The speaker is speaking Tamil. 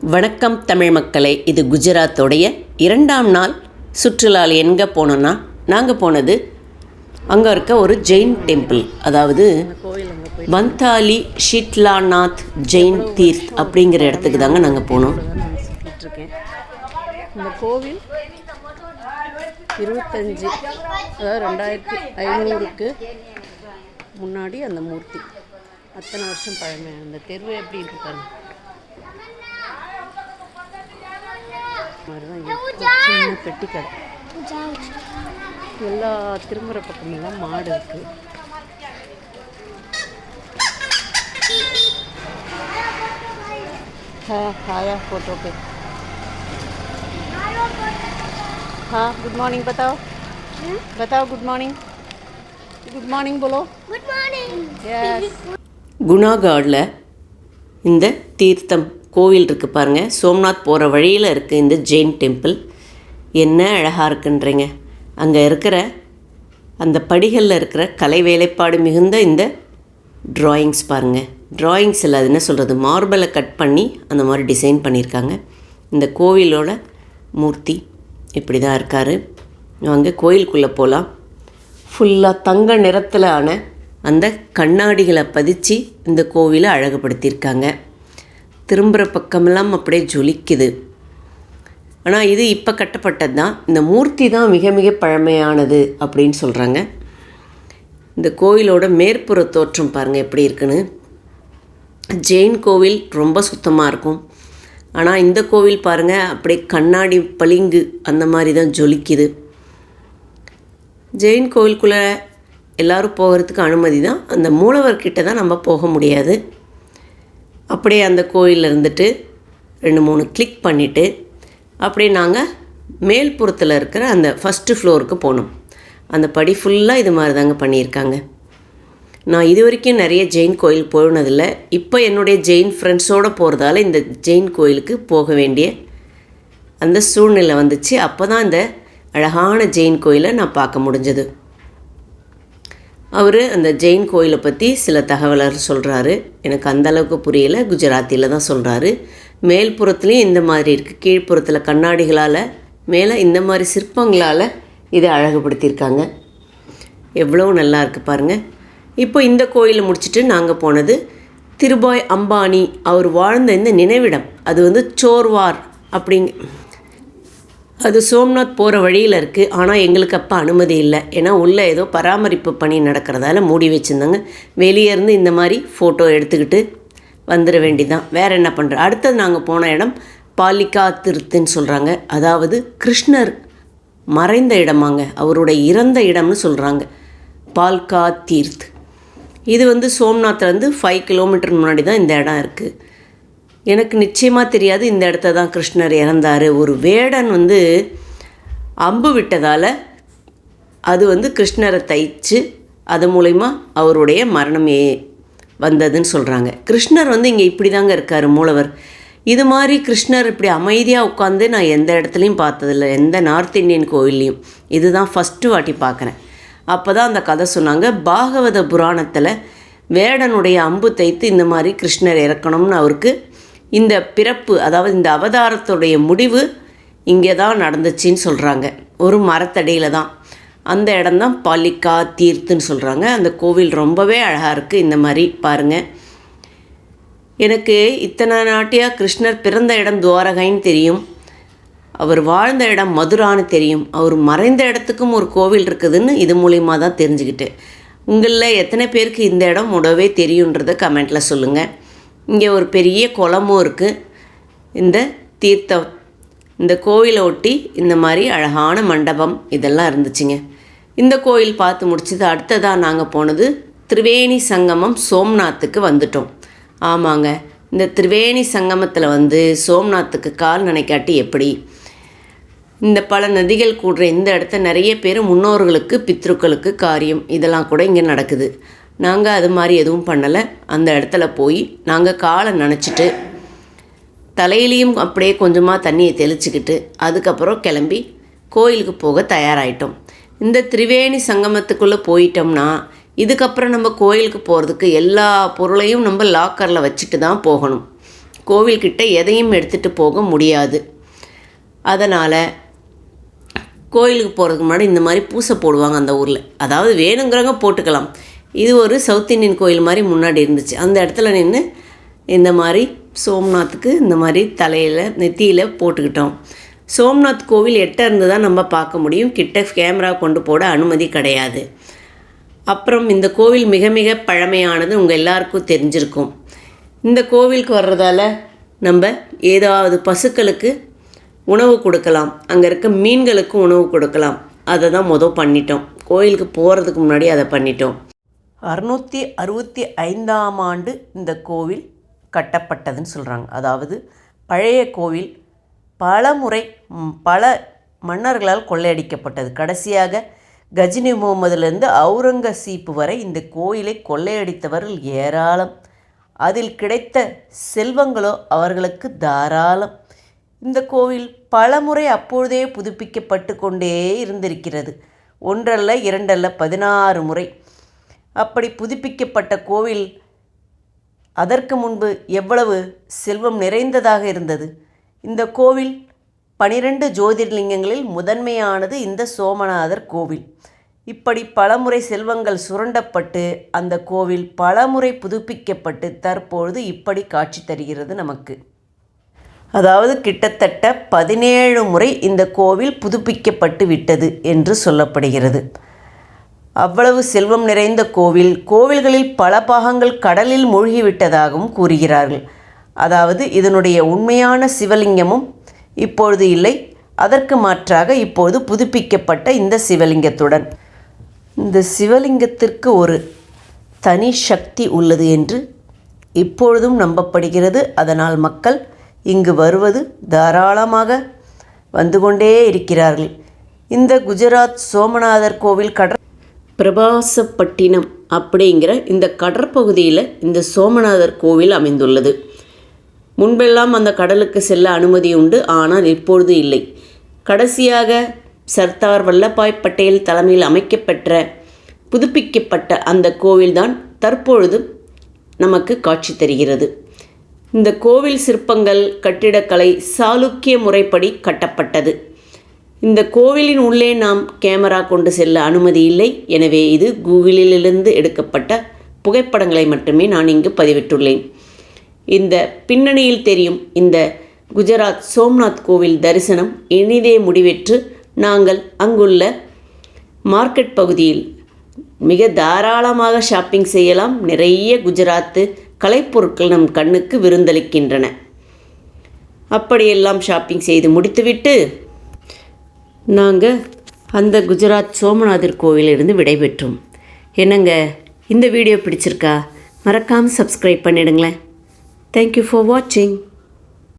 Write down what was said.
வணக்கம் தமிழ் மக்களே, இது குஜராத்தோடைய 2ஆம் நாள் சுற்றுலாவில் எங்கே போனோன்னா, நாங்கள் போனது அங்கே இருக்க ஒரு ஜெயின் டெம்பிள், அதாவது வந்தாலி ஷிட்லாநாத் ஜெயின் தீர்த் அப்படிங்கிற இடத்துக்கு தாங்க நாங்கள் போனோம். இந்த கோவில் 25 அதாவது 2500க்கு முன்னாடி அந்த மூர்த்தி அத்தனை வருஷம் பழமை. அந்த தெருவு எப்படி இருக்காங்க சின்ன பெட்டி கடை. எல்லா திரும்புகிற பக்கமெல்லாம் மாடு இருக்கு. हाया फोटो पे। हाँ, गुड मॉर्निंग बताओ। बताओ गुड मॉर्निंग। गुड मॉर्निंग बोलो। Good morning. यस। குணாகாடில் இந்த தீர்த்தம் கோவில் இருக்குது பாருங்கள். சோம்நாத் போகிற வழியில் இருக்குது இந்த ஜெயின் டெம்பிள். என்ன அழகாக இருக்குன்றீங்க. அங்கே இருக்கிற அந்த படிகளில் இருக்கிற கலை வேலைப்பாடு மிகுந்த இந்த ட்ராயிங்ஸ் பாருங்கள். ட்ராயிங்ஸில் அது என்ன சொல்கிறது, மார்பலை கட் பண்ணி அந்த மாதிரி டிசைன் பண்ணியிருக்காங்க. இந்த கோவிலோட மூர்த்தி இப்படி தான் இருக்கார். வாங்க கோயிலுக்குள்ளே போகலாம். ஃபுல்லாக தங்க நிறத்தில் ஆன அந்த கண்ணாடிகளை பதிச்சு இந்த கோவிலை அழகுபடுத்தியிருக்காங்க. திரும்புகிற பக்கமெல்லாம் அப்படியே ஜொலிக்குது. ஆனால் இது இப்போ கட்டப்பட்டது தான். இந்த மூர்த்தி தான் மிக மிக பழமையானது அப்படின்னு சொல்கிறாங்க. இந்த கோவிலோட மேற்புற தோற்றம் பாருங்கள் எப்படி இருக்குன்னு. ஜெயின் கோவில் ரொம்ப சுத்தமாக இருக்கும். ஆனால் இந்த கோவில் பாருங்கள் அப்படியே கண்ணாடி பளிங்கு அந்த மாதிரி தான் ஜொலிக்குது. ஜெயின் கோவிலுக்குள்ளே எல்லோரும் போகிறதுக்கு அனுமதி தான். அந்த மூலவர்கிட்ட தான் நம்ம போக முடியாது. அப்படியே அந்த கோயிலில் இருந்துட்டு 2-3 கிளிக் பண்ணிவிட்டு அப்படியே நாங்கள் மேல்புறத்தில் இருக்கிற அந்த ஃபஸ்ட்டு ஃப்ளோருக்கு போனோம். அந்த படி ஃபுல்லாக இது மாதிரி தாங்க பண்ணியிருக்காங்க. நான் இது வரைக்கும் நிறைய ஜெயின் கோயில் போனதில்லை. இப்போ என்னுடைய ஜெயின் ஃப்ரெண்ட்ஸோடு போகிறதால இந்த ஜெயின் கோயிலுக்கு போக வேண்டிய அந்த சூழ்நிலை வந்துச்சு. அப்போ தான் இந்த அழகான ஜெயின் கோயிலை நான் பார்க்க முடிஞ்சது. அவர் அந்த ஜெயின் கோயிலை பற்றி சில தகவலை சொல்கிறாரு. எனக்கு அந்தளவுக்கு புரியலை, குஜராத்தியில் தான் சொல்கிறாரு. மேல்புறத்துலேயும் இந்த மாதிரி இருக்குது, கீழ்ப்புறத்தில் கண்ணாடிகளால், மேலே இந்த மாதிரி சிற்பங்களால் இதை அழகுபடுத்தியிருக்காங்க. எவ்வளோ நல்லா இருக்குது பாருங்கள். இப்போ இந்த கோயிலை முடிச்சுட்டு நாங்கள் போனது திருபாய் அம்பானி அவர் வாழ்ந்த இந்த நினைவிடம். அது சோர்வார் அது சோம்நாத் போகிற வழியில் இருக்குது. ஆனால் எங்களுக்கு அப்போ அனுமதி இல்லை. ஏன்னா உள்ளே ஏதோ பராமரிப்பு பணி நடக்கிறதால மூடி வச்சுருந்தாங்க. வெளியே இருந்து இந்த மாதிரி ஃபோட்டோ எடுத்துக்கிட்டு வந்துட வேண்டிதான். வேறு என்ன பண்ணுற. அடுத்தது நாங்கள் போன இடம் பாலிகா தீர்த்துன்னு சொல்கிறாங்க. அதாவது கிருஷ்ணர் மறைந்த இடமாங்க, அவருடைய இறந்த இடம்னு சொல்கிறாங்க. பால்கா தீர்த் இது சோம்நாத்லேருந்து 5 கிலோமீட்டர் முன்னாடி தான் இந்த இடம் இருக்குது. எனக்கு நிச்சயமாக தெரியாது இந்த இடத்த தான் கிருஷ்ணர் இறந்தார். ஒரு வேடன் அம்பு விட்டதால் அது கிருஷ்ணரை தைச்சு அது மூலயமா அவருடைய மரணமே வந்ததுன்னு சொல்கிறாங்க. கிருஷ்ணர் இங்கே இப்படி தாங்க இருக்கார் மூலவர். இது மாதிரி கிருஷ்ணர் இப்படி அமைதியாக உட்காந்து நான் எந்த இடத்துலையும் பார்த்ததில்லை, எந்த நார்த் இந்தியன் கோவில்லையும். இதுதான் ஃபஸ்ட்டு வாட்டி பார்க்குறேன். அப்போ தான் அந்த கதை சொன்னாங்க. பாகவத புராணத்தில் வேடனுடைய அம்பு தைத்து இந்த மாதிரி கிருஷ்ணர் இறக்கணும்னு அவருக்கு இந்த பிறப்பு, அதாவது இந்த அவதாரத்துடைய முடிவு இங்கே தான் நடந்துச்சின்னு சொல்கிறாங்க. ஒரு மரத்தடியில் தான். அந்த இடம்தான் பாலிகா தீர்த்துன்னு சொல்கிறாங்க. அந்த கோவில் ரொம்பவே அழகாக இருக்குது. இந்த மாதிரி பாருங்கள். எனக்கு இத்தனை நாட்டியாக கிருஷ்ணர் பிறந்த இடம் துவாரகைன்னு தெரியும், அவர் வாழ்ந்த இடம் மதுரான்னு தெரியும், அவர் மறைந்த இடத்துக்கும் ஒரு கோவில் இருக்குதுன்னு இது மூலிமா தான் தெரிஞ்சுக்கிட்டேன். உங்களில் எத்தனை பேருக்கு இந்த இடம் உடவே தெரியுன்றதை கமெண்ட்டில் சொல்லுங்கள். இங்கே ஒரு பெரிய குளமும் இருக்குது. இந்த தீர்த்தம் இந்த கோயிலை ஒட்டி இந்த மாதிரி அழகான மண்டபம் இதெல்லாம் இருந்துச்சுங்க. இந்த கோயில் பார்த்து முடிச்சது. அடுத்ததாக நாங்கள் போனது திரிவேணி சங்கமம் சோம்நாத்துக்கு வந்துட்டோம். ஆமாங்க, இந்த திரிவேணி சங்கமத்தில் சோம்நாத்துக்கு கால் நனைக்காட்டி எப்படி. இந்த பல நதிகள் கூடுற இந்த இடத்த நிறைய பேர் முன்னோர்களுக்கு பித்ருக்களுக்கு காரியம் இதெல்லாம் கூட இங்கே நடக்குது. நாங்கள் அது மாதிரி எதுவும் பண்ணலை. அந்த இடத்துல போய் நாங்கள் காலை நனைச்சிட்டு தலையிலையும் அப்படியே கொஞ்சமாக தண்ணியை தெளிச்சுக்கிட்டு அதுக்கப்புறம் கிளம்பி கோயிலுக்கு போக தயாராகிட்டோம். இந்த திரிவேணி சங்கமத்துக்குள்ளே போயிட்டோம்னா இதுக்கப்புறம் நம்ம கோயிலுக்கு போகிறதுக்கு எல்லா பொருளையும் நம்ம லாக்கரில் வச்சுட்டு தான் போகணும். கோவில்கிட்ட எதையும் எடுத்துகிட்டு போக முடியாது. அதனால் கோயிலுக்கு போகிறதுக்கு முன்னாடி இந்த மாதிரி பூசை போடுவாங்க அந்த ஊரில். அதாவது வேணுங்கிறவங்க போட்டுக்கலாம். இது ஒரு சவுத் இந்தியன் கோயில் மாதிரி முன்னாடி இருந்துச்சு. அந்த இடத்துல நின்று இந்த மாதிரி சோம்நாத்துக்கு இந்த மாதிரி தலையில் நெத்தியில் போட்டுக்கிட்டோம். சோம்நாத் கோவில் எட்ட இருந்து தான் நம்ம பார்க்க முடியும். கிட்ட கேமரா கொண்டு போட அனுமதி கிடையாது. அப்புறம் இந்த கோவில் மிக மிக பழமையானது உங்கள் எல்லாருக்கும் தெரிஞ்சிருக்கும். இந்த கோவிலுக்கு வர்றதால நம்ம ஏதாவது பசுக்களுக்கு உணவு கொடுக்கலாம், அங்கே இருக்க மீன்களுக்கு உணவு கொடுக்கலாம். அதை தான் பண்ணிட்டோம். கோயிலுக்கு போகிறதுக்கு முன்னாடி அதை பண்ணிட்டோம். 665ஆம் ஆண்டு இந்த கோவில் கட்டப்பட்டதுன்னு சொல்கிறாங்க. அதாவது பழைய கோவில் பல மன்னர்களால் கொள்ளையடிக்கப்பட்டது. கடைசியாக கஜினி முகமதுலேருந்து அவுரங்கசீப் வரை இந்த கோயிலை கொள்ளையடித்தவர்கள் ஏராளம். அதில் கிடைத்த செல்வங்களோ அவர்களுக்கு தாராளம். இந்த கோவில் பலமுறை அப்பொழுதே புதுப்பிக்கப்பட்டு கொண்டே இருந்திருக்கிறது. ஒன்றல்ல இரண்டல்ல 16 முறை. அப்படி புதுப்பிக்கப்பட்ட கோவில் அதற்கு முன்பு எவ்வளவு செல்வம் நிறைந்ததாக இருந்தது. இந்த கோவில் 12 ஜோதிர்லிங்கங்களில் முதன்மையானது இந்த சோமநாதர் கோவில். இப்படி பலமுறை செல்வங்கள் சுரண்டப்பட்டு அந்த கோவில் பலமுறை புதுப்பிக்கப்பட்டு தற்பொழுது இப்படி காட்சி தருகிறது நமக்கு. அதாவது கிட்டத்தட்ட 17 முறை இந்த கோவில் புதுப்பிக்கப்பட்டு விட்டது என்று சொல்லப்படுகிறது. அவ்வளவு செல்வம் நிறைந்த கோவில்களில் பல பாகங்கள் கடலில் மூழ்கிவிட்டதாகவும் கூறுகிறார்கள். அதாவது இதனுடைய உண்மையான சிவலிங்கமும் இப்பொழுது இல்லை. அதற்கு மாற்றாக இப்பொழுது புதுப்பிக்கப்பட்ட இந்த சிவலிங்கத்துடன் இந்த சிவலிங்கத்திற்கு ஒரு தனி சக்தி உள்ளது என்று இப்பொழுதும் நம்பப்படுகிறது. அதனால் மக்கள் இங்கு வருவது தாராளமாக வந்து கொண்டே இருக்கிறார்கள். இந்த குஜராத் சோமநாதர் கோவில் பிரபாசப்பட்டினம் அப்படிங்கிற இந்த கடற்பகுதியில் இந்த சோமநாதர் கோவில் அமைந்துள்ளது. முன்பெல்லாம் அந்த கடலுக்கு செல்ல அனுமதி உண்டு, ஆனால் இப்பொழுது இல்லை. கடைசியாக சர்தார் வல்லபாய் பட்டேல் தலைமையில் அமைக்கப்பெற்ற புதுப்பிக்கப்பட்ட அந்த கோவில்தான் தற்பொழுது நமக்கு காட்சி தருகிறது. இந்த கோவில் சிற்பங்கள் கட்டிடக்கலை சாளுக்கிய முறைப்படி கட்டப்பட்டது. இந்த கோவிலின் உள்ளே நாம் கேமரா கொண்டு செல்ல அனுமதி இல்லை. எனவே இது கூகுளிலிருந்து எடுக்கப்பட்ட புகைப்படங்களை மட்டுமே நான் இங்கு பதிவிட்டுள்ளேன். இந்த பின்னணியில் தெரியும் இந்த குஜராத் சோம்நாத் கோவில் தரிசனம் இனிதே முடிவெற்று நாங்கள் அங்குள்ள மார்க்கெட் பகுதியில் மிக தாராளமாக ஷாப்பிங் செய்யலாம். நிறைய குஜராத்து கலைப்பொருட்கள் நம் கண்ணுக்கு விருந்தளிக்கின்றன. அப்படியெல்லாம் ஷாப்பிங் செய்து முடித்துவிட்டு நாங்கள் அந்த குஜராத் சோமநாதர் கோவிலிருந்து விடைபெற்றோம். என்னங்க, இந்த வீடியோ பிடிச்சிருக்கா? மறக்காமல் சப்ஸ்கிரைப் பண்ணிடுங்களேன். தேங்க்யூ ஃபார் வாட்சிங்.